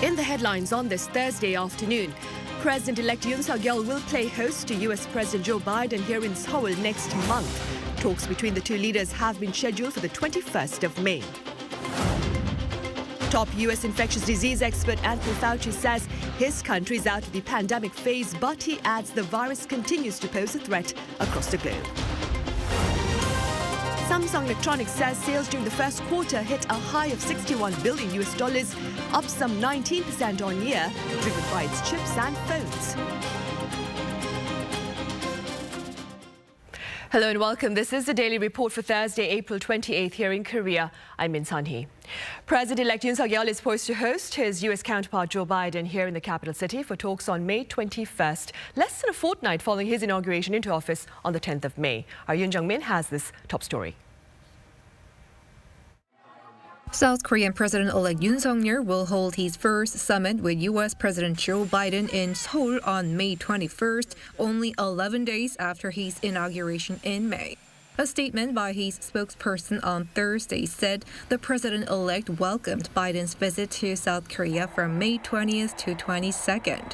In the headlines on this Thursday afternoon, President-elect Yoon Suk-yeol will play host to U.S. President Joe Biden here in Seoul next month. Talks between the two leaders have been scheduled for the 21st of May. Top U.S. infectious disease expert Anthony Fauci says his country is out of the pandemic phase, but he adds the virus continues to pose a threat across the globe. Samsung Electronics says sales during the first quarter hit a high of $61 billion, up some 19% on year, driven by its chips and phones. Hello and welcome. This is the Daily Report for Thursday, April 28th here in Korea. I'm Min Sun-hee. President-elect Yoon Suk-yeol is poised to host his U.S. counterpart Joe Biden here in the capital city for talks on May 21st, less than a fortnight following his inauguration into office on the 10th of May. Our Yoon Jung-min has this top story. South Korean President-elect Yoon Suk-yeol will hold his first summit with U.S. President Joe Biden in Seoul on May 21st, only 11 days after his inauguration in May. A statement by his spokesperson on Thursday said the president-elect welcomed Biden's visit to South Korea from May 20th to 22nd.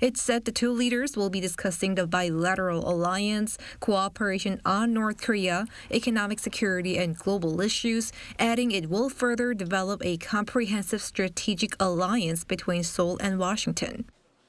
It said the two leaders will be discussing the bilateral alliance, cooperation on North Korea, economic security, and global issues, adding it will further develop a comprehensive strategic alliance between Seoul and Washington.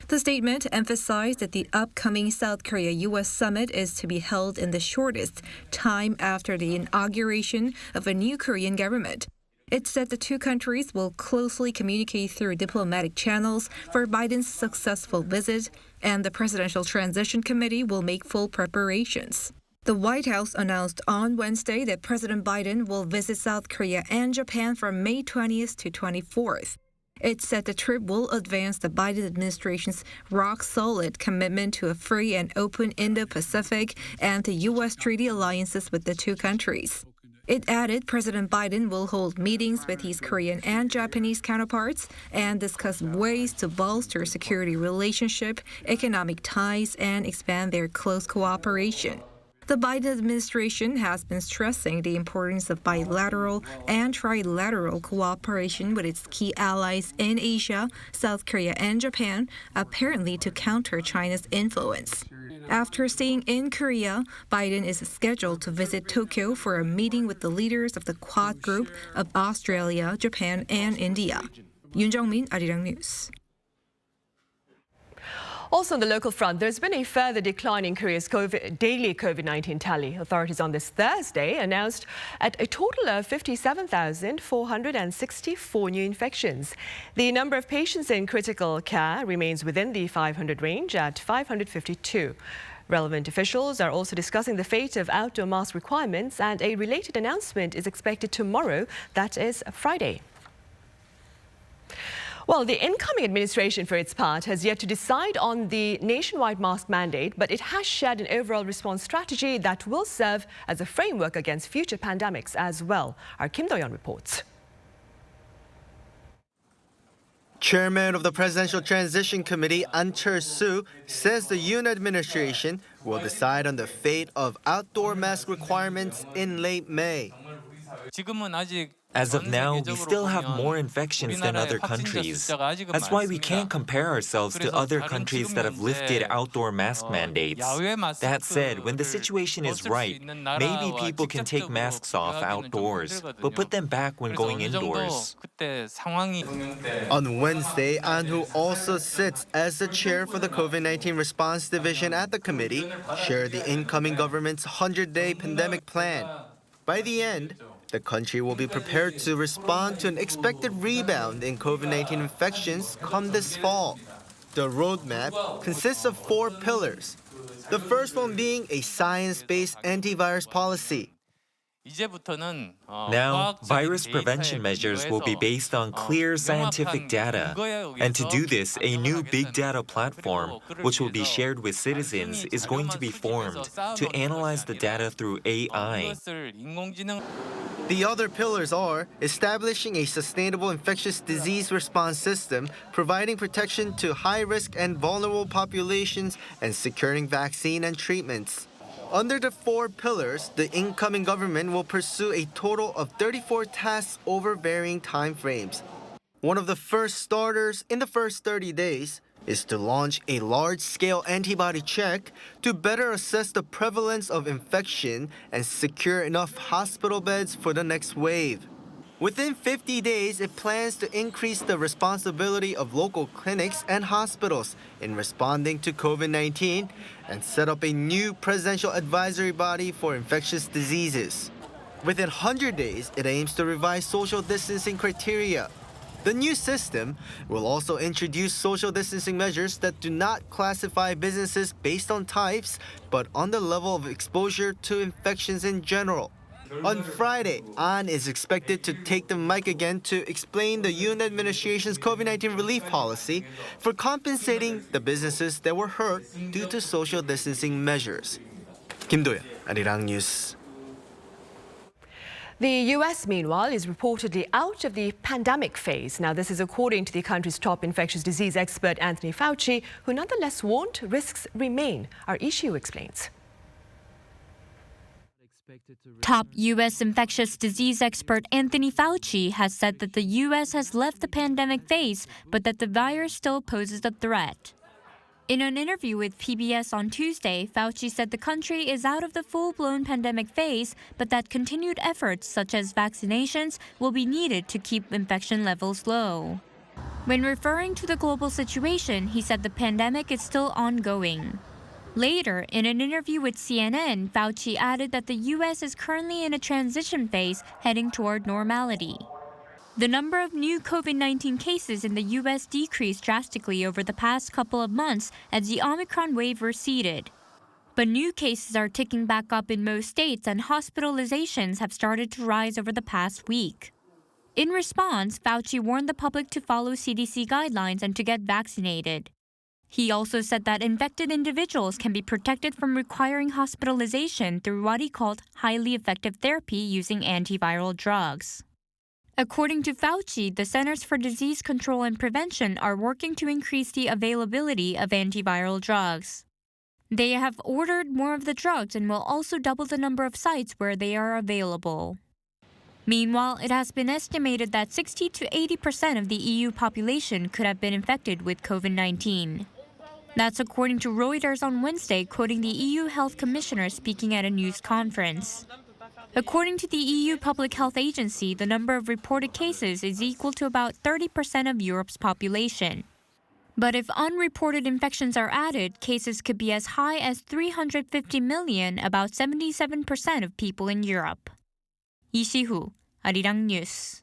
The statement emphasized that the upcoming South Korea-U.S. summit is to be held in the shortest time after the inauguration of a new Korean government. It said the two countries will closely communicate through diplomatic channels for Biden's successful visit, and the Presidential Transition Committee will make full preparations. The White House announced on Wednesday that President Biden will visit South Korea and Japan from May 20th to 24th. It said the trip will advance the Biden administration's rock-solid commitment to a free and open Indo-Pacific and to U.S. treaty alliances with the two countries. It added President Biden will hold meetings with his Korean and Japanese counterparts and discuss ways to bolster security relationship, economic ties, and expand their close cooperation. The Biden administration has been stressing the importance of bilateral and trilateral cooperation with its key allies in Asia, South Korea, and Japan, apparently to counter China's influence. After staying in Korea, Biden is scheduled to visit Tokyo for a meeting with the leaders of the Quad Group of Australia, Japan, and India. Yoon Jung-min, Arirang News. Also on the local front, there's been a further decline in Korea's daily COVID-19 tally. Authorities on this Thursday announced at a total of 57,464 new infections. The number of patients in critical care remains within the 500 range at 552. Relevant officials are also discussing the fate of outdoor mask requirements, and a related announcement is expected tomorrow, that is Friday. Well, the incoming administration, for its part, has yet to decide on the nationwide mask mandate, but it has shared an overall response strategy that will serve as a framework against future pandemics as well. Our Kim Do-yeon reports. Chairman of the Presidential Transition Committee, An Chul-soo, says the Yoon administration will decide on the fate of outdoor mask requirements in late May. As of now, we still have more infections than other countries. That's why we can't compare ourselves to other countries that have lifted outdoor mask mandates. That said, when the situation is right, maybe people can take masks off outdoors, but put them back when going indoors. On Wednesday, An, who also sits as the chair for the COVID-19 response division at the committee, shared the incoming government's 100-day pandemic plan. By the end, the country will be prepared to respond to an expected rebound in COVID-19 infections come this fall. The roadmap consists of 4 pillars. The first one being a science-based antivirus policy. Now, virus prevention measures will be based on clear scientific data. And to do this, a new big data platform, which will be shared with citizens, is going to be formed to analyze the data through AI. The other pillars are establishing a sustainable infectious disease response system, providing protection to high-risk and vulnerable populations, and securing vaccine and treatments. Under the 4 pillars, the incoming government will pursue a total of 34 tasks over varying timeframes. one of the first starters in the first 30 days is to launch a large-scale antibody check to better assess the prevalence of infection and secure enough hospital beds for the next wave. Within 50 days, it plans to increase the responsibility of local clinics and hospitals in responding to COVID-19 and set up a new presidential advisory body for infectious diseases. Within 100 days, it aims to revise social distancing criteria. The new system will also introduce social distancing measures that do not classify businesses based on types, but on the level of exposure to infections in general. On Friday, An is expected to take the mic again to explain the Yoon administration's COVID-19 relief policy for compensating the businesses that were hurt due to social distancing measures. 김도현, Arirang News. The U.S., meanwhile, is reportedly out of the pandemic phase. Now, this is according to the country's top infectious disease expert, Anthony Fauci, who nonetheless warned risks remain. Our issue explains. Top U.S. infectious disease expert Anthony Fauci has said that the U.S. has left the pandemic phase, but that the virus still poses a threat. In an interview with PBS on Tuesday, Fauci said the country is out of the full-blown pandemic phase, but that continued efforts such as vaccinations will be needed to keep infection levels low. When referring to the global situation, he said the pandemic is still ongoing. Later, in an interview with CNN, Fauci added that the U.S. is currently in a transition phase heading toward normality. The number of new COVID-19 cases in the U.S. decreased drastically over the past couple of months as the Omicron wave receded. But new cases are ticking back up in most states and hospitalizations have started to rise over the past week. In response, Fauci warned the public to follow CDC guidelines and to get vaccinated. He also said that infected individuals can be protected from requiring hospitalization through what he called highly effective therapy using antiviral drugs. According to Fauci, the Centers for Disease Control and Prevention are working to increase the availability of antiviral drugs. They have ordered more of the drugs and will also double the number of sites where they are available. Meanwhile, it has been estimated that 60 to 80% of the EU population could have been infected with COVID-19. That's according to Reuters on Wednesday, quoting the EU Health Commissioner speaking at a news conference. According to the EU Public Health Agency, the number of reported cases is equal to about 30% of Europe's population. But if unreported infections are added, cases could be as high as 350 million, about 77% of people in Europe. 이시후, Arirang News.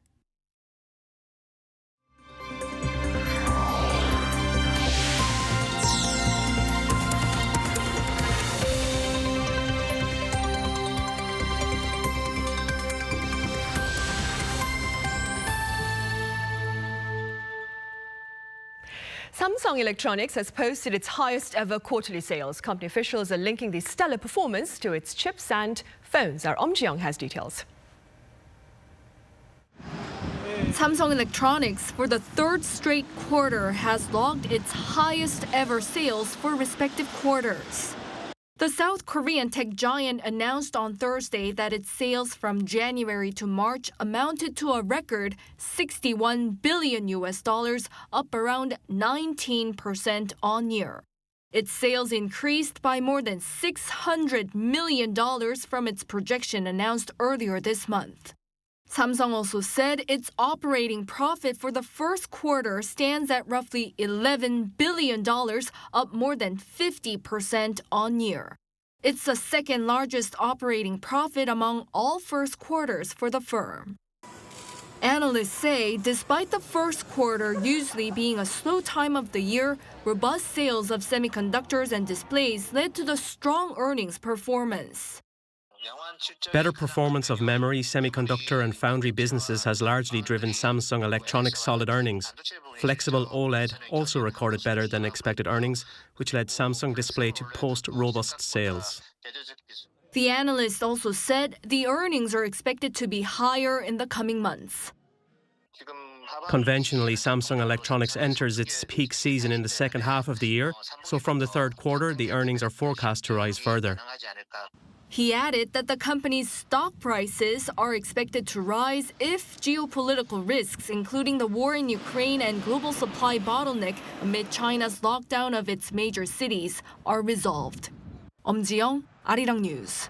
Samsung Electronics has posted its highest ever quarterly sales. Company officials are linking the stellar performance to its chips and phones. Our Om-Ji-young has details. Samsung Electronics, for the third straight quarter, has logged its highest ever sales for respective quarters. The South Korean tech giant announced on Thursday that its sales from January to March amounted to a record $61 billion, up around 19% on year. Its sales increased by more than $600 million from its projection announced earlier this month. Samsung also said its operating profit for the first quarter stands at roughly $11 billion, up more than 50% on year. It's the second largest operating profit among all first quarters for the firm. Analysts say despite the first quarter usually being a slow time of the year, robust sales of semiconductors and displays led to the strong earnings performance. Better performance of memory, semiconductor and foundry businesses has largely driven Samsung Electronics' solid earnings. Flexible OLED also recorded better than expected earnings, which led Samsung Display to post robust sales. The analyst also said the earnings are expected to be higher in the coming months. Conventionally, Samsung Electronics enters its peak season in the second half of the year, so from the third quarter, the earnings are forecast to rise further. He added that the company's stock prices are expected to rise if geopolitical risks, including the war in Ukraine and global supply bottleneck amid China's lockdown of its major cities, are resolved. 엄지영, Arirang News.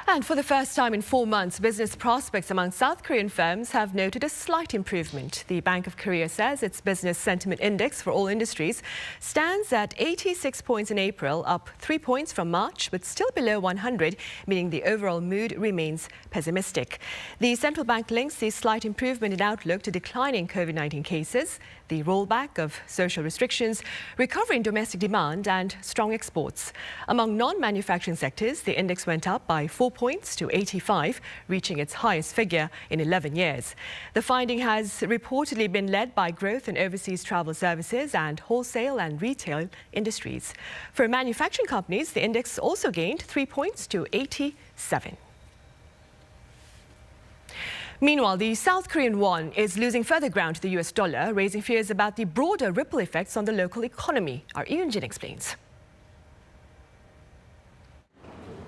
And for the first time in 4 months, business prospects among South Korean firms have noted a slight improvement. The Bank of Korea says its business sentiment index for all industries stands at 86 points in April, up 3 points from March, but still below 100, meaning the overall mood remains pessimistic. The central bank links the slight improvement in outlook to declining COVID-19 cases, the rollback of social restrictions, recovery in domestic demand and strong exports. Among non-manufacturing sectors, the index went up by 4 points to 85, reaching its highest figure in 11 years. The finding has reportedly been led by growth in overseas travel services and wholesale and retail industries. For manufacturing companies, the index also gained 3 points to 87. Meanwhile, the South Korean won is losing further ground to the US dollar, raising fears about the broader ripple effects on the local economy. Our Yoon explains.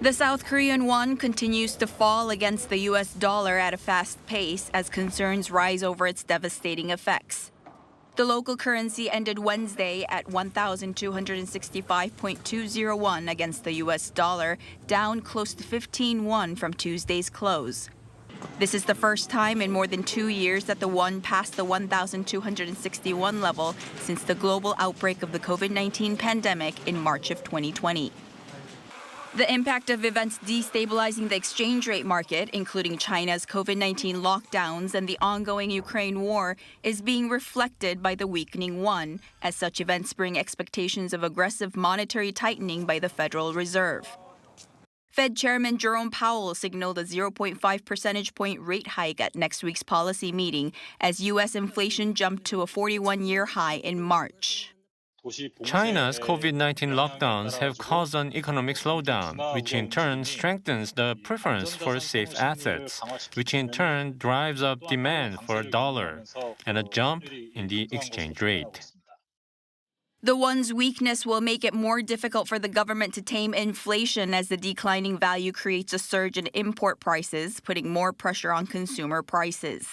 The South Korean won continues to fall against the US dollar at a fast pace as concerns rise over its devastating effects. The local currency ended Wednesday at 1,265.20 won against the US dollar, down close to 15 won from Tuesday's close. This is the first time in more than 2 years that the won passed the 1,261 level since the global outbreak of the COVID-19 pandemic in March of 2020. The impact of events destabilizing the exchange rate market, including China's COVID-19 lockdowns and the ongoing Ukraine war, is being reflected by the weakening won, as such events bring expectations of aggressive monetary tightening by the Federal Reserve. Fed Chairman Jerome Powell signaled a 0.5 percentage point rate hike at next week's policy meeting as U.S. inflation jumped to a 41-year high in March. China's COVID-19 lockdowns have caused an economic slowdown, which in turn strengthens the preference for safe assets, which in turn drives up demand for a dollar and a jump in the exchange rate. The won's weakness will make it more difficult for the government to tame inflation as the declining value creates a surge in import prices, putting more pressure on consumer prices.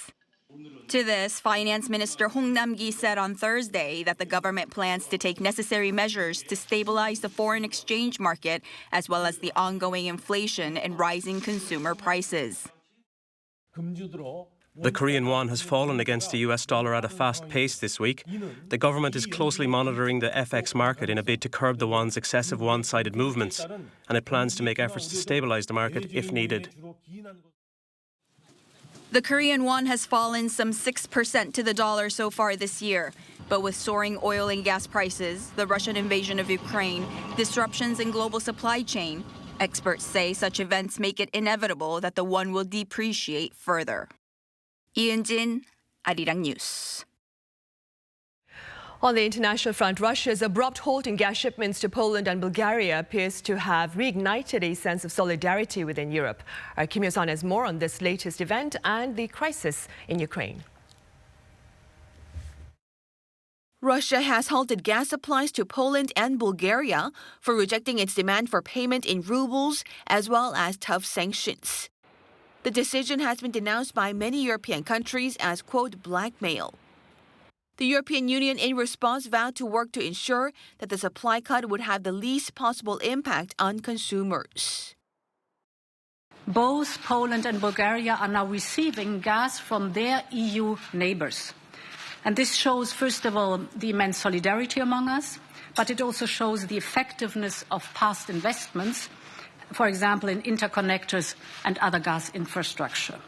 To this, Finance Minister Hong Nam-gi said on Thursday that the government plans to take necessary measures to stabilize the foreign exchange market as well as the ongoing inflation and rising consumer prices. The Korean won has fallen against the US dollar at a fast pace this week. The government is closely monitoring the FX market in a bid to curb the won's excessive one-sided movements, and it plans to make efforts to stabilize the market if needed. The Korean won has fallen some 6% to the dollar so far this year. But with soaring oil and gas prices, the Russian invasion of Ukraine, disruptions in global supply chain, experts say such events make it inevitable that the won will depreciate further. Yoon, Arirang News. On the international front, Russia's abrupt halt in gas shipments to Poland and Bulgaria appears to have reignited a sense of solidarity within Europe. Our Kim Yo-sun has more on this latest event and the crisis in Ukraine. Russia has halted gas supplies to Poland and Bulgaria for rejecting its demand for payment in rubles as well as tough sanctions. The decision has been denounced by many European countries as, quote, blackmail. The European Union in response vowed to work to ensure that the supply cut would have the least possible impact on consumers. Both Poland and Bulgaria are now receiving gas from their EU neighbors. And this shows, first of all, the immense solidarity among us, but it also shows the effectiveness of past investments, for example, in interconnectors and other gas infrastructure.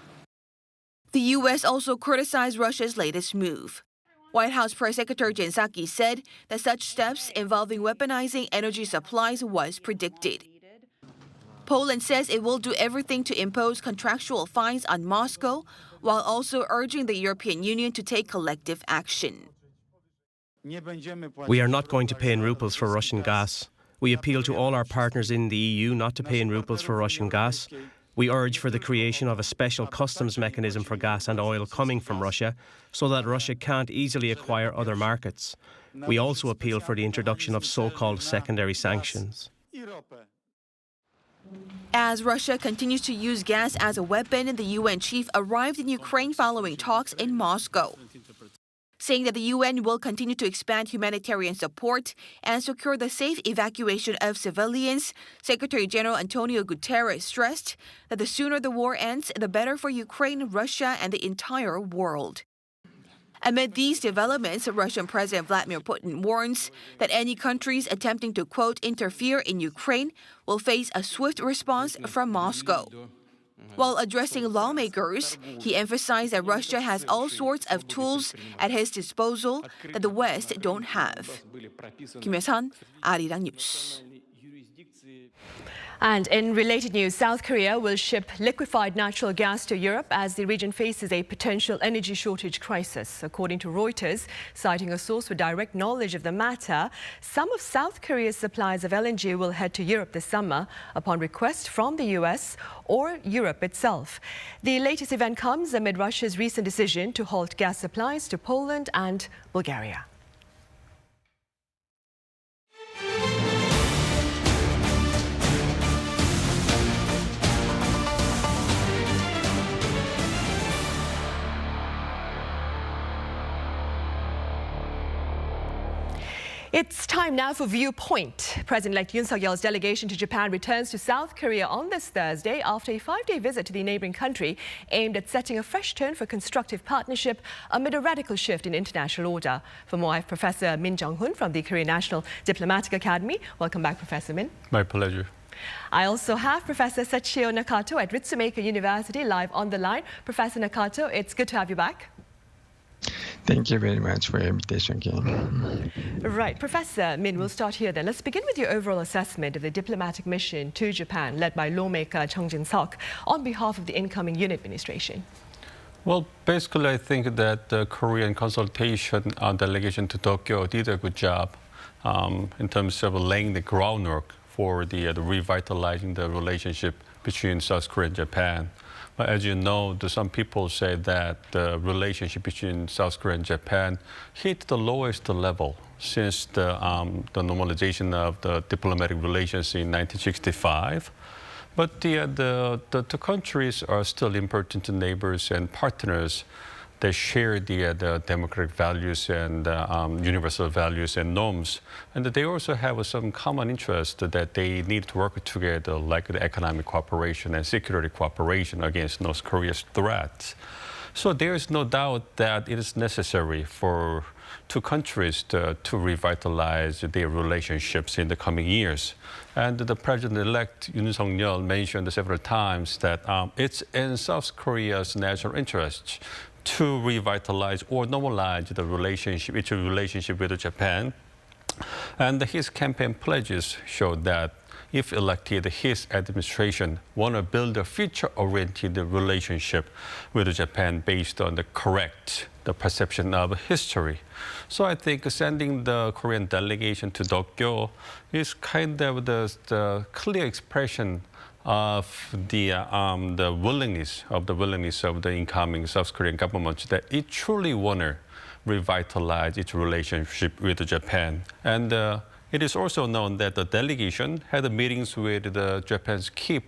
The U.S. also criticized Russia's latest move. White House Press Secretary Jen Psaki said that such steps involving weaponizing energy supplies was predicted. Poland says it will do everything to impose contractual fines on Moscow, while also urging the European Union to take collective action. We are not going to pay in rubles for Russian gas. We appeal to all our partners in the EU not to pay in rubles for Russian gas. We urge for the creation of a special customs mechanism for gas and oil coming from Russia so that Russia can't easily acquire other markets. We also appeal for the introduction of so-called secondary sanctions. As Russia continues to use gas as a weapon, the UN chief arrived in Ukraine following talks in Moscow. Saying that the UN will continue to expand humanitarian support and secure the safe evacuation of civilians, Secretary General Antonio Guterres stressed that the sooner the war ends, the better for Ukraine, Russia, and the entire world. Amid these developments, Russian President Vladimir Putin warns that any countries attempting to, quote, interfere in Ukraine will face a swift response from Moscow. While addressing lawmakers, he emphasized that Russia has all sorts of tools at his disposal that the West don't have. Kim Hye-sun, Arirang News. And in related news, South Korea will ship liquefied natural gas to Europe as the region faces a potential energy shortage crisis. According to Reuters, citing a source with direct knowledge of the matter, some of South Korea's supplies of LNG will head to Europe this summer upon request from the U.S. or Europe itself. The latest event comes amid Russia's recent decision to halt gas supplies to Poland and Bulgaria. It's time now for Viewpoint. President-elect Yoon Suk-yeol's delegation to Japan returns to South Korea on this Thursday after a 5-day visit to the neighboring country aimed at setting a fresh tone for constructive partnership amid a radical shift in international order. For more, I have Professor Min Jung-hoon from the Korean National Diplomatic Academy. Welcome back, Professor Min. My pleasure. I also have Professor Seoul Nakato at Ritsumeikan University live on the line. Professor Nakato, it's good to have you back. Thank you very much for your invitation again. Right. Professor Min, we'll start here then. Let's begin with your overall assessment of the diplomatic mission to Japan led by lawmaker Chung Jin-seok on behalf of the incoming Yoon administration. Well, basically, I think that the Korean consultation delegation to Tokyo did a good job in terms of laying the groundwork for the revitalizing the relationship between South Korea and Japan. But as you know, some people say that the relationship between South Korea and Japan hit the lowest level since the normalization of the diplomatic relations in 1965. But the two countries are still important neighbors and partners. They share the democratic values and universal values and norms. And they also have some common interests that they need to work together, like the economic cooperation and security cooperation against North Korea's threats. So there is no doubt that it is necessary for two countries to revitalize their relationships in the coming years. And the President-elect Yoon Suk-yeol mentioned several times that it's in South Korea's national interest to revitalize or normalize the relationship, its relationship with Japan. And his campaign pledges showed that if elected, his administration want to build a future-oriented relationship with Japan based on the perception of history. So I think sending the Korean delegation to Tokyo is kind of the clear expression of the willingness of the incoming South Korean government that it truly want to revitalize its relationship with Japan. And it is also known that the delegation had meetings with Japan's key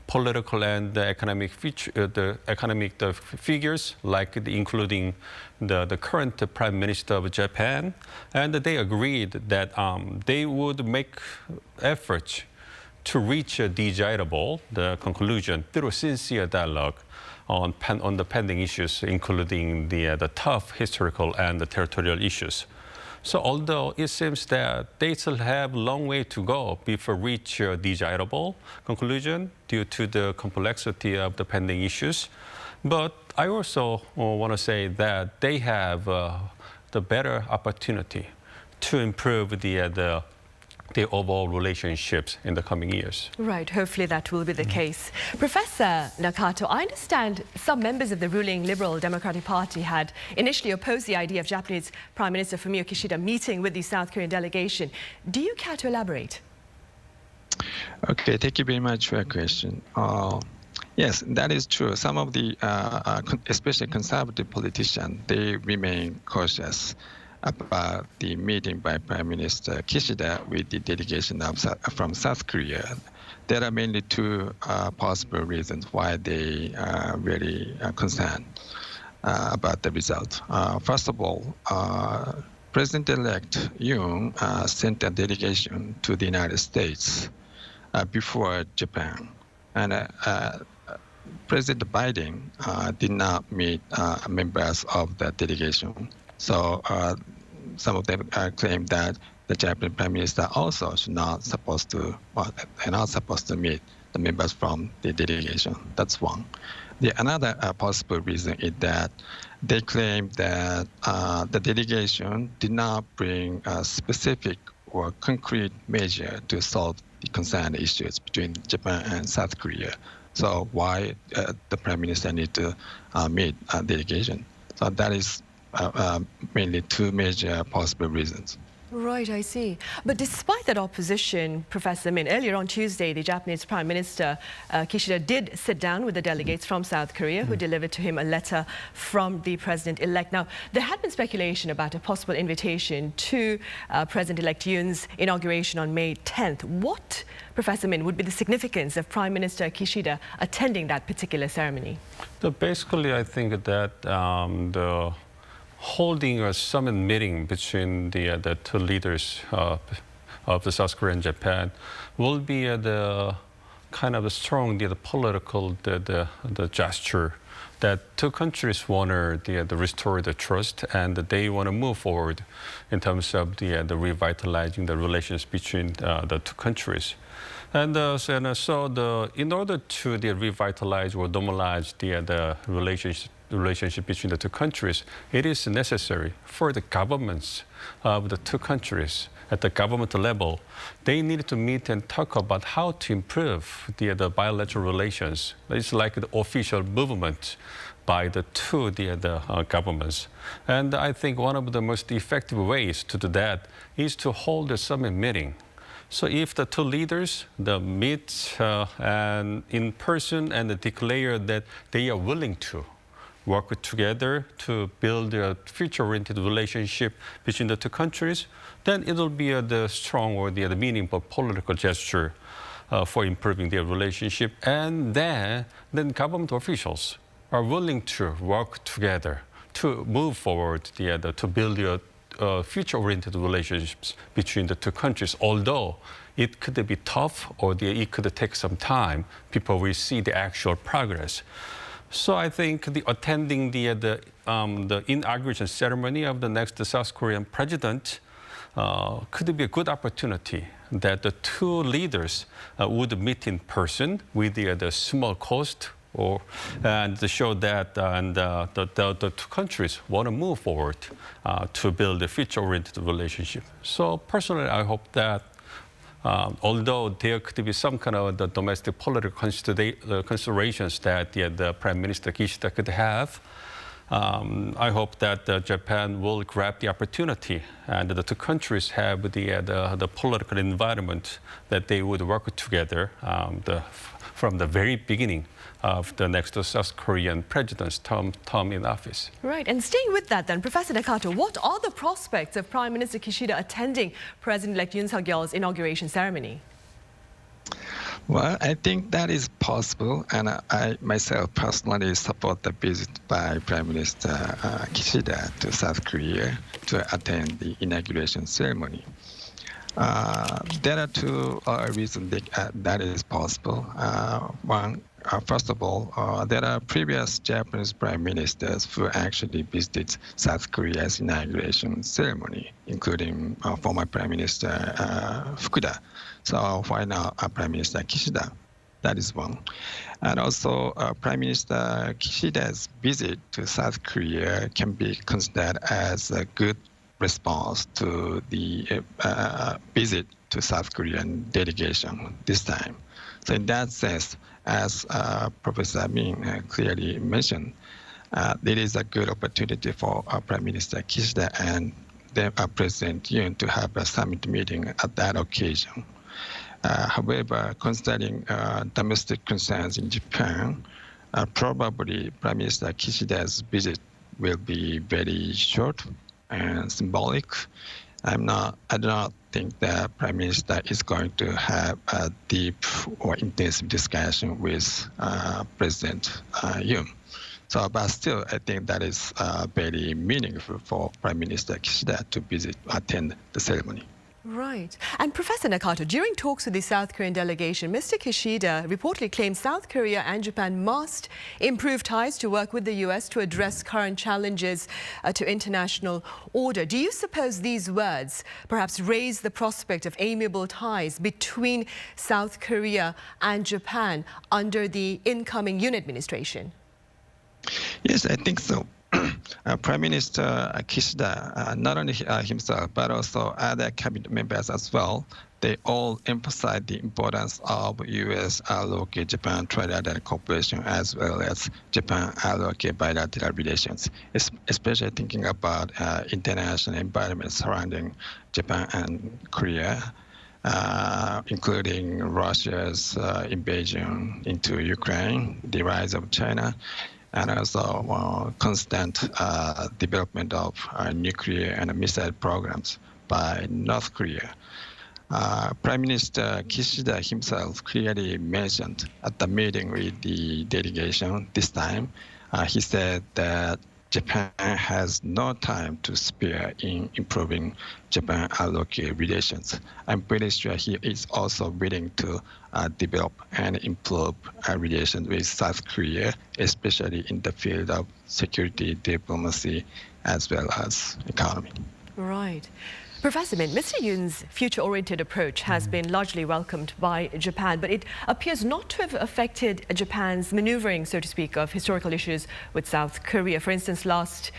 political and economic figures, like including the current Prime Minister of Japan, and they agreed that they would make efforts to reach a desirable conclusion through sincere dialogue on the pending issues, including the tough historical and the territorial issues. So although it seems that they still have a long way to go before reach a desirable conclusion due to the complexity of the pending issues, but I also want to say that they have the better opportunity to improve the overall relationships in the coming years. Right, hopefully that will be the case. Professor Nakato, I understand some members of the ruling Liberal Democratic Party had initially opposed the idea of Japanese Prime Minister Fumio Kishida meeting with the South Korean delegation. Do you care to elaborate? Okay, thank you very much for your question. Yes, that is true. Some of the, especially conservative politicians, they remain cautious about the meeting by Prime Minister Kishida with the delegation from South Korea. there are mainly two possible reasons why they are very concerned about the result. First of all, President-elect Yoon sent a delegation to the United States before Japan. And President Biden did not meet members of that delegation. So some of them claim that the Japanese Prime Minister also are not supposed to meet the members from the delegation. That's one. Another possible reason is that they claim that the delegation did not bring a specific or concrete measure to solve the concerned issues between Japan and South Korea. So why the Prime Minister need to meet a delegation? So that is mainly two major possible reasons. Right, I see. But despite that opposition, Professor Min, earlier on Tuesday, the Japanese Prime Minister Kishida did sit down with the delegates from South Korea who delivered to him a letter from the president-elect. Now, there had been speculation about a possible invitation to President-elect Yoon's inauguration on May 10th. What, Professor Min, would be the significance of Prime Minister Kishida attending that particular ceremony? So basically, I think that the holding a summit meeting between the two leaders of the South Korea and Japan will be the kind of a strong political the gesture that two countries want to restore the trust, and they want to move forward in terms of the revitalizing the relations between the two countries. And so in order to revitalize or normalize the relationship between the two countries, it is necessary for the governments of the two countries at the government level. They need to meet and talk about how to improve the bilateral relations. It's like the official movement by the two governments. And I think one of the most effective ways to do that is to hold a summit meeting. So if the two leaders meet and in person and declare that they are willing to work together to build a future-oriented relationship between the two countries, then it will be the strong or the meaningful political gesture for improving their relationship. And then government officials are willing to work together to move forward to build future-oriented relationships between the two countries, although it could be tough or it could take some time before we see the actual progress. So I think attending the inauguration ceremony of the next South Korean president could be a good opportunity that the two leaders would meet in person with the small cost, and to show that the two countries want to move forward to build a future-oriented relationship. So personally, I hope that although there could be some kind of the domestic political considerations that the Prime Minister Kishida could have, I hope that Japan will grab the opportunity and the two countries have the political environment that they would work together from the very beginning of the next South Korean president's term in office. Right, and staying with that then, Professor Nakato, what are the prospects of Prime Minister Kishida attending President-elect Yoon Suk-yeol's inauguration ceremony? Well, I think that is possible, and I myself personally support the visit by Prime Minister Kishida to South Korea to attend the inauguration ceremony. There are two reasons that is possible. One, first of all, there are previous Japanese prime ministers who actually visited South Korea's inauguration ceremony, including former Prime Minister Fukuda. So why not Prime Minister Kishida? That is one. And also, Prime Minister Kishida's visit to South Korea can be considered as a good response to the visit to South Korean delegation this time. So in that sense, as Professor Min clearly mentioned, it is a good opportunity for Prime Minister Kishida and then President Yoon to have a summit meeting at that occasion. However, considering domestic concerns in Japan, probably Prime Minister Kishida's visit will be very short and symbolic, I do not think the Prime Minister is going to have a deep or intensive discussion with President Yoon. So, but still, I think that is very meaningful for Prime Minister Kishida to attend the ceremony. Right. And Professor Nakato, during talks with the South Korean delegation, Mr. Kishida reportedly claimed South Korea and Japan must improve ties to work with the U.S. to address current challenges to international order. Do you suppose these words perhaps raise the prospect of amiable ties between South Korea and Japan under the incoming Yoon administration? Yes, I think so. Prime Minister Kishida, not only himself, but also other cabinet members as well, they all emphasize the importance of U.S. local Japan trilateral cooperation as well as Japan local bilateral relations, especially thinking about international environment surrounding Japan and Korea, including Russia's invasion into Ukraine, the rise of China, and also constant development of nuclear and missile programs by North Korea. Prime Minister Kishida himself clearly mentioned at the meeting with the delegation this time, he said that Japan has no time to spare in improving Japan-local relations. I'm pretty sure he is also willing to develop and improve relations with South Korea, especially in the field of security, diplomacy, as well as economy. Right. Professor Min, Mr. Yoon's future-oriented approach has been largely welcomed by Japan, but it appears not to have affected Japan's maneuvering, so to speak, of historical issues with South Korea. For instance, last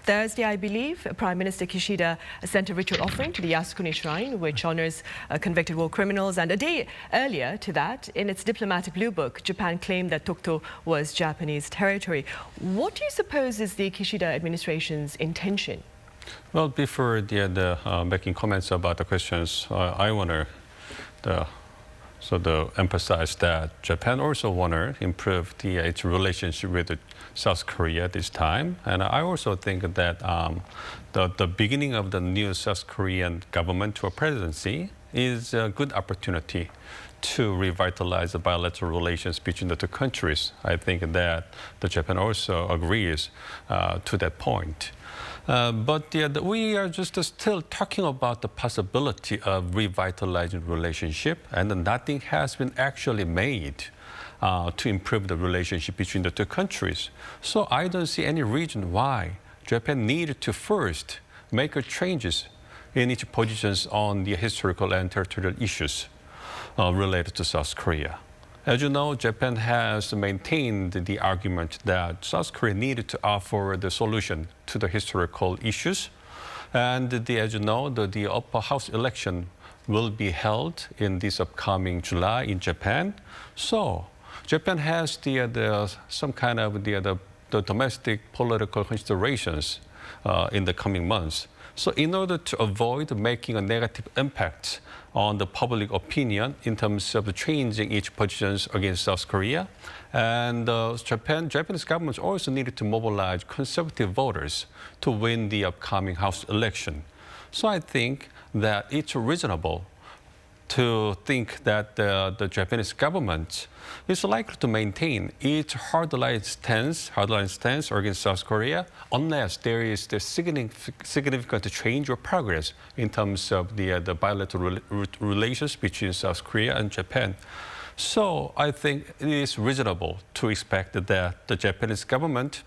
Thursday, I believe, Prime Minister Kishida sent a ritual offering to the Yasukuni Shrine, which honors convicted war criminals. And a day earlier to that, in its diplomatic blue book, Japan claimed that Dokdo was Japanese territory. What do you suppose is the Kishida administration's intention? Well, before making comments about the questions, I want to emphasize that Japan also want to improve its relationship with South Korea this time. And I also think that the beginning of the new South Korean government or presidency is a good opportunity to revitalize the bilateral relations between the two countries. I think that Japan also agrees to that point. But we are just still talking about the possibility of revitalizing relationship, and nothing has been actually made to improve the relationship between the two countries. So I don't see any reason why Japan needed to first make changes in its positions on the historical and territorial issues related to South Korea. As you know, Japan has maintained the argument that South Korea needed to offer the solution to the historical issues. And as you know, the upper house election will be held in this upcoming July in Japan. So Japan has some kind of the domestic political considerations in the coming months. So in order to avoid making a negative impact on the public opinion in terms of changing its positions against South Korea, and Japanese government also needed to mobilize conservative voters to win the upcoming House election. So I think that it's reasonable to think that the Japanese government is likely to maintain its hardline stance against South Korea unless there is the significant change or progress in terms of the bilateral relations between South Korea and Japan. So I think it is reasonable to expect that the Japanese government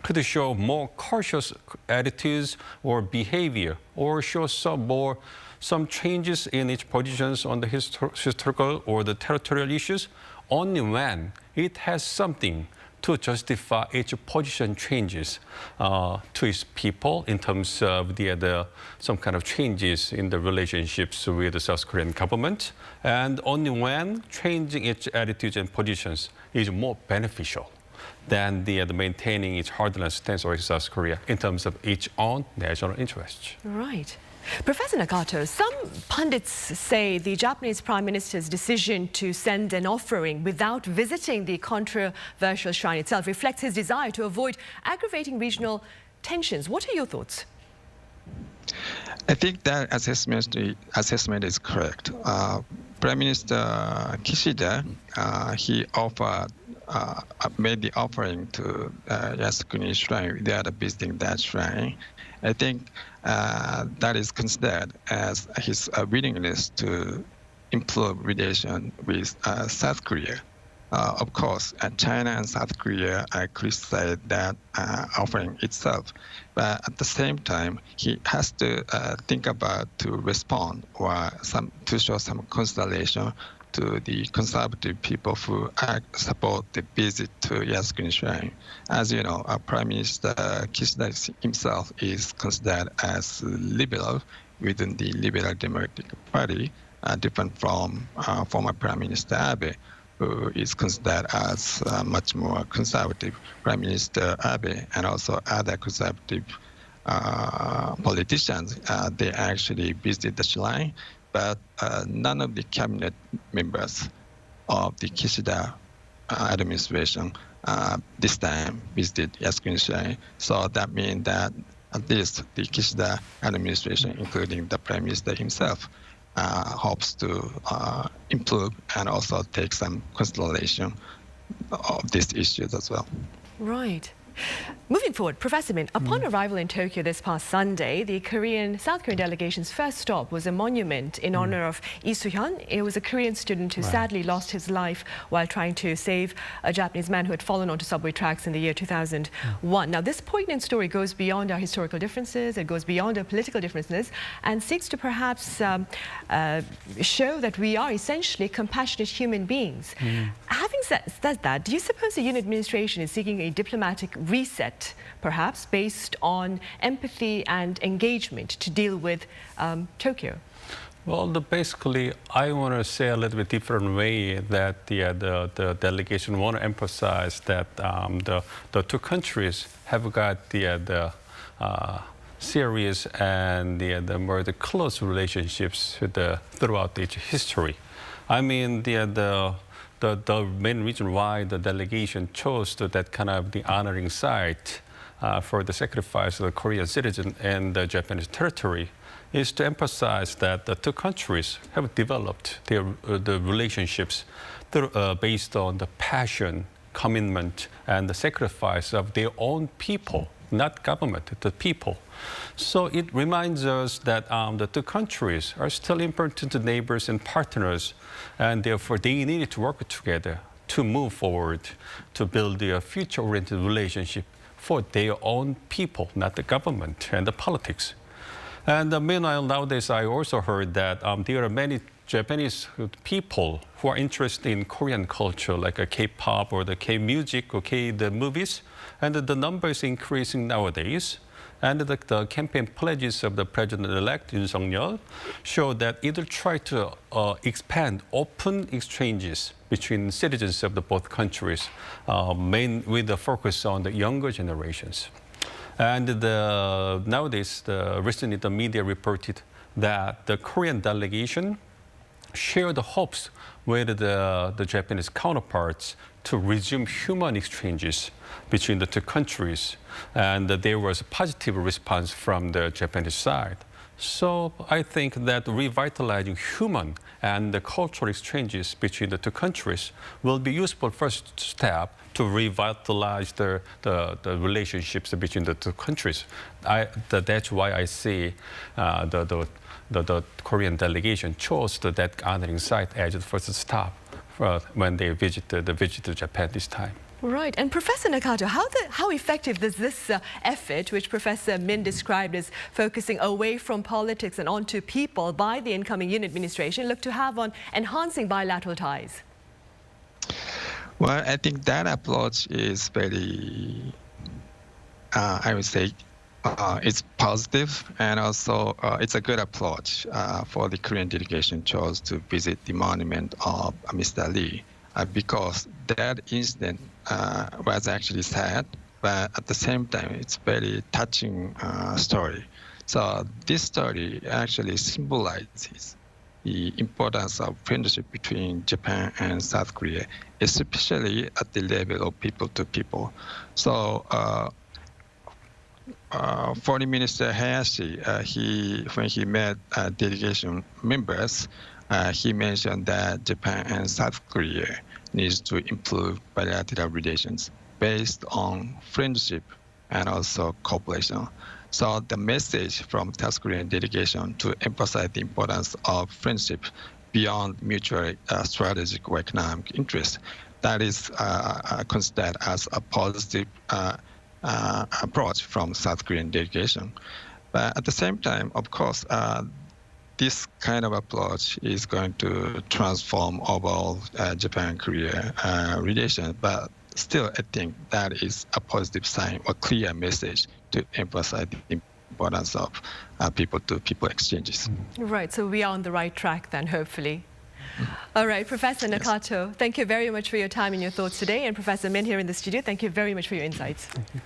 could show more cautious attitudes or behavior, or show some changes in its positions on the historical or the territorial issues only when it has something to justify its position changes to its people in terms of some kind of changes in the relationships with the South Korean government, and only when changing its attitudes and positions is more beneficial than the maintaining its hardline stance against South Korea in terms of its own national interests. Right. Professor Nakato, some pundits say the Japanese Prime Minister's decision to send an offering without visiting the controversial shrine itself reflects his desire to avoid aggravating regional tensions. What are your thoughts? I think that assessment is correct. Prime Minister Kishida, he made the offering to Yasukuni Shrine. They are visiting that shrine. I think that is considered as his willingness to improve relation with South Korea. Of course, China and South Korea criticize that offering itself, but at the same time, he has to think about to respond or to show some consideration to the conservative people who support the visit to Yasukuni Shrine. As you know, Prime Minister Kishida himself is considered as liberal within the Liberal Democratic Party, different from former Prime Minister Abe, who is considered as much more conservative. Prime Minister Abe and also other conservative politicians, they actually visited the shrine, but none of the cabinet members of the Kishida administration this time visited Yasukuni Shrine. So that means that at least the Kishida administration, including the Prime Minister himself, hopes to improve and also take some consideration of these issues as well. Right. Moving forward, Professor Min, upon arrival in Tokyo this past Sunday, the South Korean delegation's first stop was a monument in honor of Lee Soo-hyun. It was a Korean student who sadly lost his life while trying to save a Japanese man who had fallen onto subway tracks in the year 2001. Now, this poignant story goes beyond our historical differences, it goes beyond our political differences, and seeks to perhaps show that we are essentially compassionate human beings. Having said that, do you suppose the Yoon administration is seeking a diplomatic reset, perhaps based on empathy and engagement to deal with Tokyo? Well, basically, I want to say a little bit different way that the delegation want to emphasize that the two countries have got the serious and the more close relationships throughout its history. I mean, the main reason why the delegation chose that kind of the honoring site for the sacrifice of the Korean citizen and the Japanese territory is to emphasize that the two countries have developed the relationships based on the passion, commitment, and the sacrifice of their own people, not government, the people. So it reminds us that the two countries are still important neighbors and partners, and therefore they need to work together to move forward, to build a future-oriented relationship for their own people, not the government and the politics. And meanwhile, nowadays I also heard that there are many Japanese people who are interested in Korean culture, like K-pop or the K-music or the movies, and the number is increasing nowadays. And the campaign pledges of the President-elect Yoon Suk-yeol show that it will try to expand open exchanges between citizens of both countries, with the focus on the younger generations. And nowadays, recently the media reported that the Korean delegation shared the hopes with the Japanese counterparts to resume human exchanges between the two countries. And there was a positive response from the Japanese side. So I think that revitalizing human and the cultural exchanges between the two countries will be useful first step to revitalize the relationships between the two countries. That's why I see the Korean delegation chose that honoring site as the first stop when they visited Japan this time. Right. And Professor Nakato, how effective does this effort, which Professor Min described as focusing away from politics and onto people by the incoming Yoon administration, look to have on enhancing bilateral ties? Well, I think that approach is very, I would say, it's positive, and also it's a good approach for the Korean delegation chose to visit the monument of Mr. Lee, because that incident was actually sad, but at the same time, it's very touching story. So this story actually symbolizes the importance of friendship between Japan and South Korea, especially at the level of people to people. So Foreign Minister Hayashi, when he met delegation members, he mentioned that Japan and South Korea needs to improve bilateral relations based on friendship and also cooperation. So the message from South Korean delegation to emphasize the importance of friendship beyond mutual strategic or economic interest, that is considered as a positive approach from South Korean delegation. But at the same time, of course, this kind of approach is going to transform overall Japan-Korea relations. But still, I think that is a positive sign or clear message to emphasize the importance of people-to-people exchanges. Right, so we are on the right track then, hopefully. All right, Professor Nakato, thank you very much for your time and your thoughts today. And Professor Min here in the studio, thank you very much for your insights. Thank you.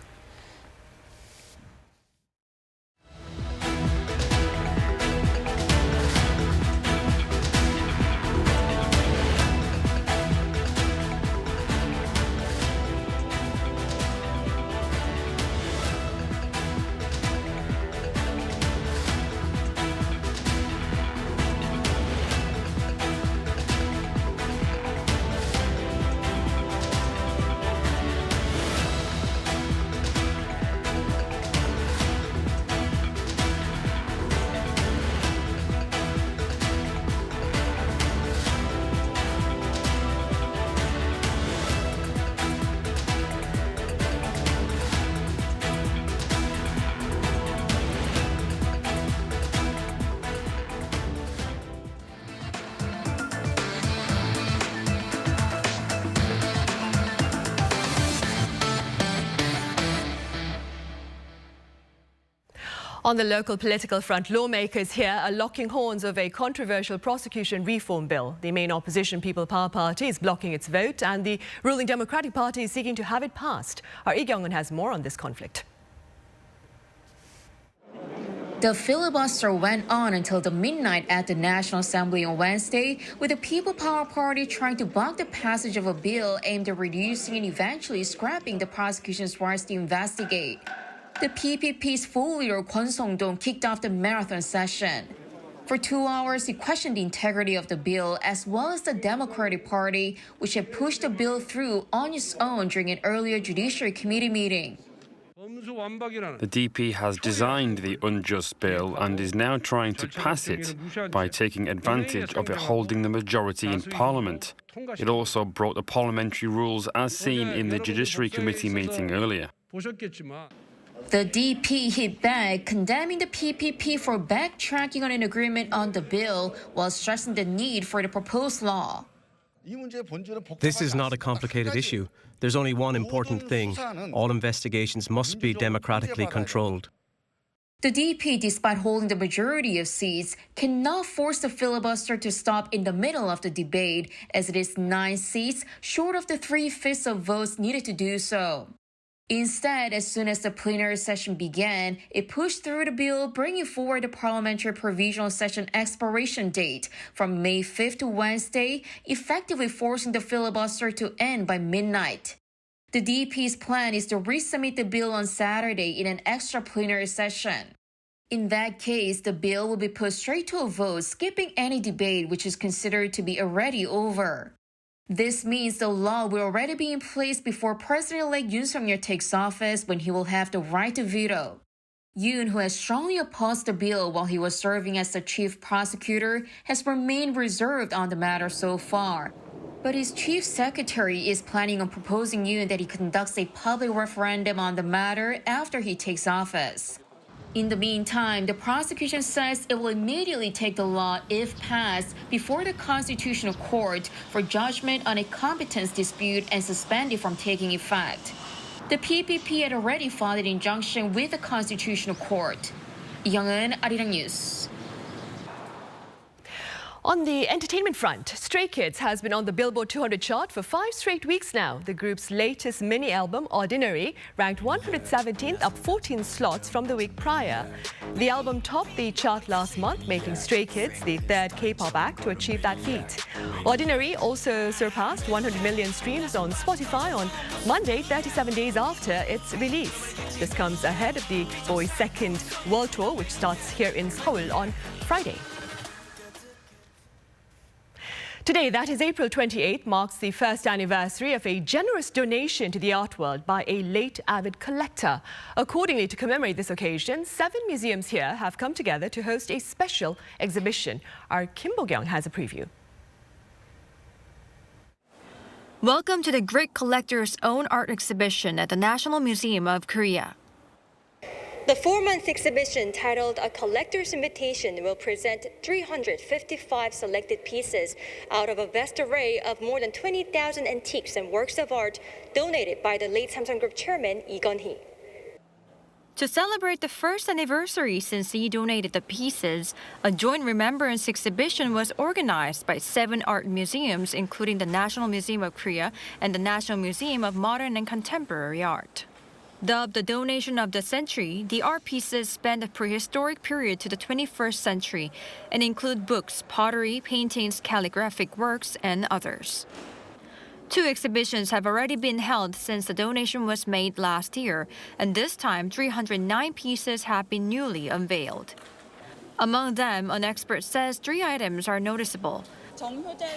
On the local political front, lawmakers here are locking horns over a controversial prosecution reform bill. The main opposition People Power Party is blocking its vote, and the ruling Democratic Party is seeking to have it passed. Our Lee Kyung-un has more on this conflict. The filibuster went on until the midnight at the National Assembly on Wednesday, with the People Power Party trying to block the passage of a bill aimed at reducing and eventually scrapping the prosecution's rights to investigate. The PPP's full leader Kwon Song-dong kicked off the marathon session. For 2 hours, he questioned the integrity of the bill as well as the Democratic Party, which had pushed the bill through on its own during an earlier Judiciary Committee meeting. The DP has designed the unjust bill and is now trying to pass it by taking advantage of it holding the majority in Parliament. It also broke the parliamentary rules as seen in the Judiciary Committee meeting earlier. The DP hit back, condemning the PPP for backtracking on an agreement on the bill while stressing the need for the proposed law. This is not a complicated issue. There's only one important thing. All investigations must be democratically controlled. The DP, despite holding the majority of seats, cannot force the filibuster to stop in the middle of the debate, as it is 9 seats short of the 3/5 of votes needed to do so. Instead, as soon as the plenary session began, it pushed through the bill, bringing forward the parliamentary provisional session expiration date from May 5th to Wednesday, effectively forcing the filibuster to end by midnight. The DP's plan is to resubmit the bill on Saturday in an extra plenary session. In that case, the bill will be put straight to a vote, skipping any debate, which is considered to be already over. This means the law will already be in place before President-elect Yoon Suk-yeol takes office, when he will have the right to veto. Yoon, who has strongly opposed the bill while he was serving as the chief prosecutor, has remained reserved on the matter so far. But his chief secretary is planning on proposing Yoon that he conducts a public referendum on the matter after he takes office. In the meantime, the prosecution says it will immediately take the law, if passed, before the Constitutional Court for judgment on a competence dispute and suspend it from taking effect. The PPP had already filed an injunction with the Constitutional Court. Lee Kyung-un, Arirang News. On the entertainment front, Stray Kids has been on the Billboard 200 chart for 5 straight weeks now. The group's latest mini-album, Ordinary, ranked 117th, up 14 slots from the week prior. The album topped the chart last month, making Stray Kids the third K-pop act to achieve that feat. Ordinary also surpassed 100 million streams on Spotify on Monday, 37 days after its release. This comes ahead of the boys' second world tour, which starts here in Seoul on Friday. Today, that is April 28th, marks the first anniversary of a generous donation to the art world by a late avid collector. Accordingly, to commemorate this occasion, 7 museums here have come together to host a special exhibition. Our Kim Bo-kyung has a preview. Welcome to the Great Collector's Own Art Exhibition at the National Museum of Korea. The 4-month exhibition titled A Collector's Invitation will present 355 selected pieces out of a vast array of more than 20,000 antiques and works of art donated by the late Samsung Group chairman Lee Gun-hee. To celebrate the first anniversary since he donated the pieces, a joint remembrance exhibition was organized by 7 art museums, including the National Museum of Korea and the National Museum of Modern and Contemporary Art. Dubbed the donation of the century, the art pieces span the prehistoric period to the 21st century and include books, pottery, paintings, calligraphic works, and others. 2 exhibitions have already been held since the donation was made last year, and this time 309 pieces have been newly unveiled. Among them, an expert says 3 items are noticeable.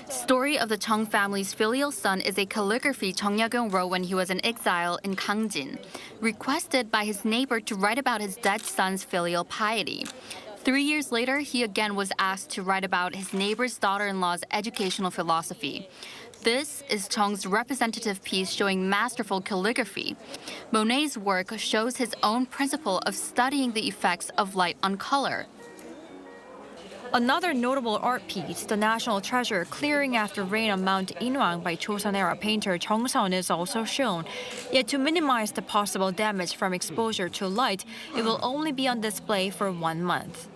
Story of the Chung family's filial son is a calligraphy Chung Yeol wrote when he was in exile in Gangjin, requested by his neighbor to write about his dead son's filial piety. 3 years later, he again was asked to write about his neighbor's daughter-in-law's educational philosophy. This is Chung's representative piece showing masterful calligraphy. Monet's work shows his own principle of studying the effects of light on color. Another notable art piece, the national treasure Clearing After Rain on Mount Inwang by Joseon-era painter Chung Seon, is also shown. Yet to minimize the possible damage from exposure to light, it will only be on display for 1 month.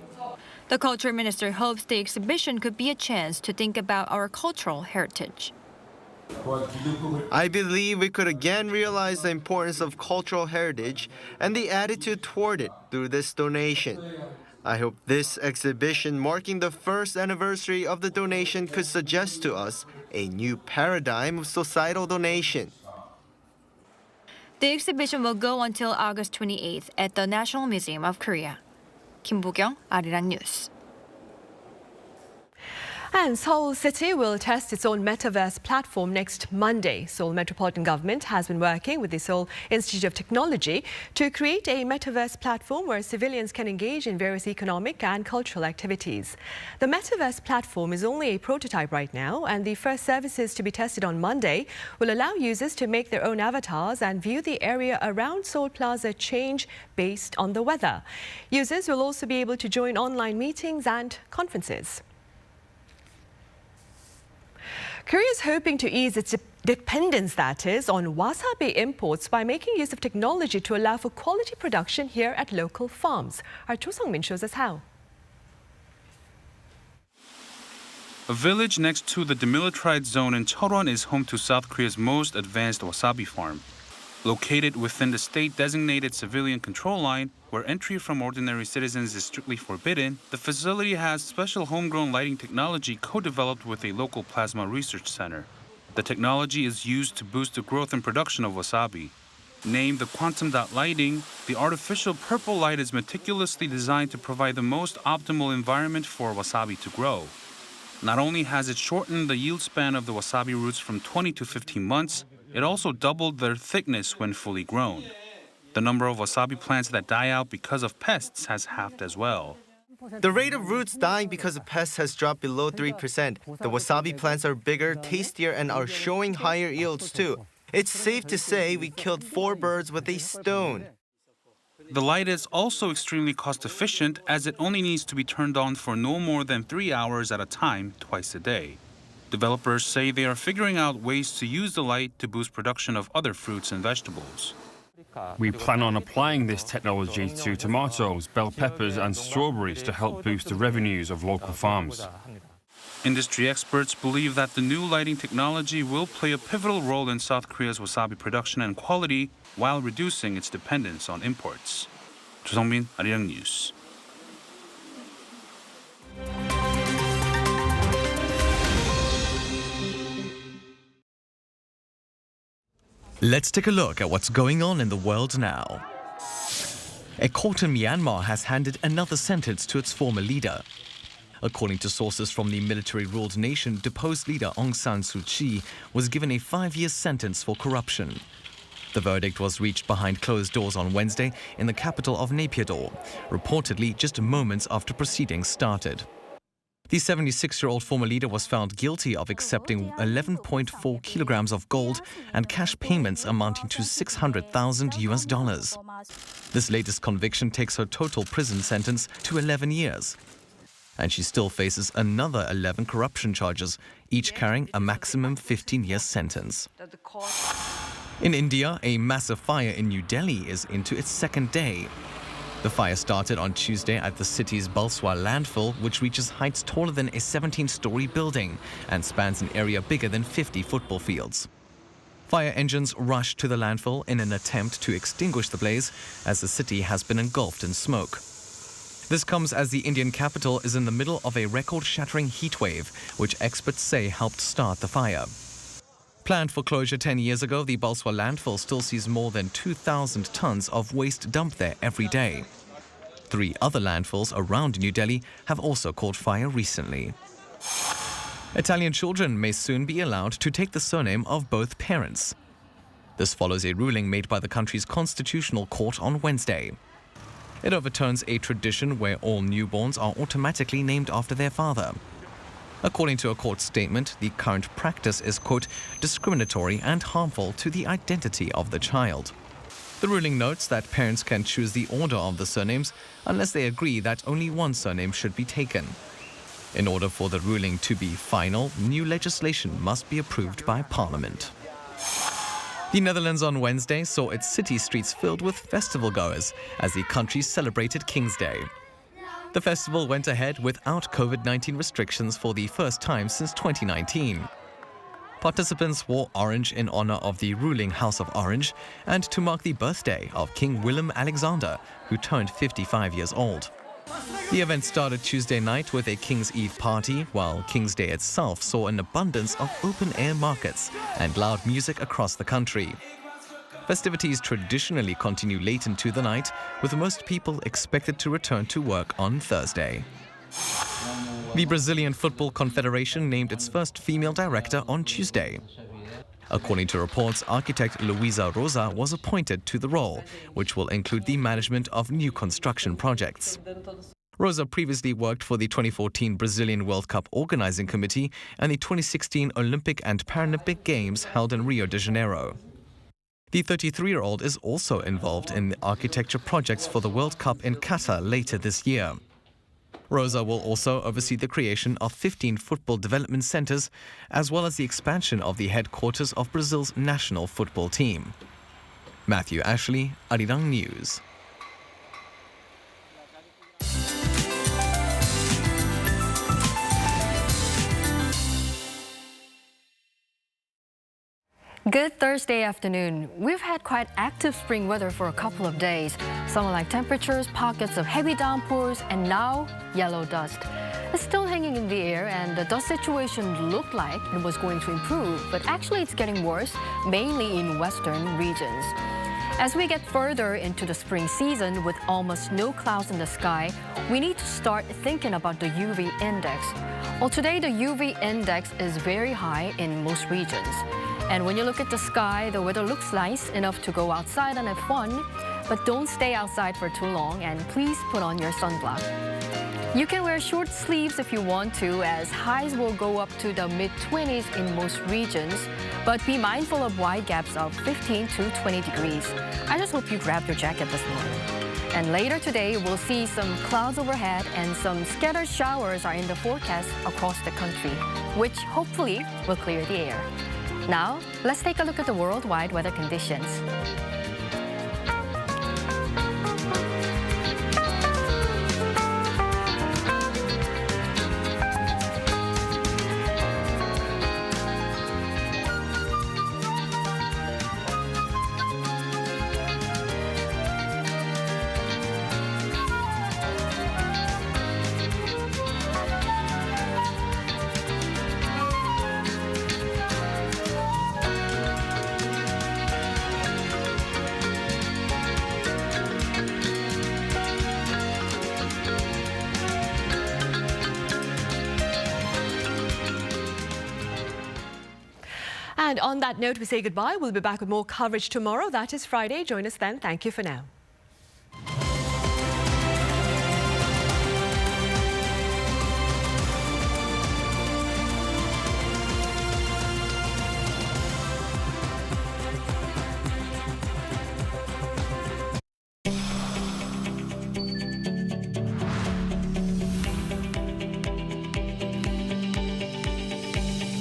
The culture minister hopes the exhibition could be a chance to think about our cultural heritage. I believe we could again realize the importance of cultural heritage and the attitude toward it through this donation. I hope this exhibition marking the first anniversary of the donation could suggest to us a new paradigm of societal donation. The exhibition will go until August 28th at the National Museum of Korea. Kim Bo-kyung, Arirang News. And Seoul City will test its own metaverse platform next Monday. Seoul Metropolitan Government has been working with the Seoul Institute of Technology to create a metaverse platform where civilians can engage in various economic and cultural activities. The metaverse platform is only a prototype right now, and the first services to be tested on Monday will allow users to make their own avatars and view the area around Seoul Plaza change based on the weather. Users will also be able to join online meetings and conferences. Korea is hoping to ease its dependence, that is, on wasabi imports by making use of technology to allow for quality production here at local farms. Our Cho Sung-min shows us how. A village next to the demilitarized zone in Cheolwon is home to South Korea's most advanced wasabi farm. Located within the state-designated civilian control line, where entry from ordinary citizens is strictly forbidden, the facility has special homegrown lighting technology co-developed with a local plasma research center. The technology is used to boost the growth and production of wasabi. Named the quantum dot lighting, the artificial purple light is meticulously designed to provide the most optimal environment for wasabi to grow. Not only has it shortened the yield span of the wasabi roots from 20 to 15 months, it also doubled their thickness when fully grown. The number of wasabi plants that die out because of pests has halved as well. The rate of roots dying because of pests has dropped below 3%. The wasabi plants are bigger, tastier, and are showing higher yields too. It's safe to say we killed 4 birds with a stone. The light is also extremely cost-efficient, as it only needs to be turned on for no more than 3 hours at a time, twice a day. Developers say they are figuring out ways to use the light to boost production of other fruits and vegetables. We plan on applying this technology to tomatoes, bell peppers and strawberries to help boost the revenues of local farms. Industry experts believe that the new lighting technology will play a pivotal role in South Korea's wasabi production and quality while reducing its dependence on imports. 조성민, Arirang News. Let's take a look at what's going on in the world now. A court in Myanmar has handed another sentence to its former leader. According to sources from the military-ruled nation, deposed leader Aung San Suu Kyi was given a 5-year sentence for corruption. The verdict was reached behind closed doors on Wednesday in the capital of Naypyidaw, reportedly just moments after proceedings started. The 76-year-old former leader was found guilty of accepting 11.4 kilograms of gold and cash payments amounting to $600,000. This latest conviction takes her total prison sentence to 11 years. And she still faces another 11 corruption charges, each carrying a maximum 15-year sentence. In India, a massive fire in New Delhi is into its second day. The fire started on Tuesday at the city's Balswa landfill, which reaches heights taller than a 17-story building and spans an area bigger than 50 football fields. Fire engines rushed to the landfill in an attempt to extinguish the blaze, as the city has been engulfed in smoke. This comes as the Indian capital is in the middle of a record-shattering heatwave, which experts say helped start the fire. Planned for closure 10 years ago, the Balswa landfill still sees more than 2,000 tons of waste dumped there every day. 3 other landfills around New Delhi have also caught fire recently. Italian children may soon be allowed to take the surname of both parents. This follows a ruling made by the country's constitutional court on Wednesday. It overturns a tradition where all newborns are automatically named after their father. According to a court statement, the current practice is, quote, discriminatory and harmful to the identity of the child. The ruling notes that parents can choose the order of the surnames unless they agree that only one surname should be taken. In order for the ruling to be final, new legislation must be approved by Parliament. The Netherlands on Wednesday saw its city streets filled with festival goers as the country celebrated King's Day. The festival went ahead without COVID-19 restrictions for the first time since 2019. Participants wore orange in honor of the ruling House of Orange and to mark the birthday of King Willem-Alexander, who turned 55 years old. The event started Tuesday night with a King's Eve party, while King's Day itself saw an abundance of open-air markets and loud music across the country. Festivities traditionally continue late into the night, with most people expected to return to work on Thursday. The Brazilian Football Confederation named its first female director on Tuesday. According to reports, architect Luisa Rosa was appointed to the role, which will include the management of new construction projects. Rosa previously worked for the 2014 Brazilian World Cup Organizing Committee and the 2016 Olympic and Paralympic Games held in Rio de Janeiro. The 33-year-old is also involved in the architecture projects for the World Cup in Qatar later this year. Rosa will also oversee the creation of 15 football development centers, as well as the expansion of the headquarters of Brazil's national football team. Matthew Ashley, Arirang News. Good Thursday afternoon. We've had quite active spring weather for a couple of days. Summer-like temperatures, pockets of heavy downpours, and now yellow dust. It's still hanging in the air, and the dust situation looked like it was going to improve, but actually it's getting worse, mainly in western regions. As we get further into the spring season with almost no clouds in the sky, we need to start thinking about the UV index. Well, today the UV index is very high in most regions. And when you look at the sky, the weather looks nice enough to go outside and have fun, but don't stay outside for too long, and please put on your sunblock. You can wear short sleeves if you want to, as highs will go up to the mid-20s in most regions, but be mindful of wide gaps of 15 to 20 degrees. I just hope you grabbed your jacket this morning. And later today, we'll see some clouds overhead and some scattered showers are in the forecast across the country, which hopefully will clear the air. Now, let's take a look at the worldwide weather conditions. And on that note, we say goodbye. We'll be back with more coverage tomorrow. That is Friday. Join us then. Thank you for now.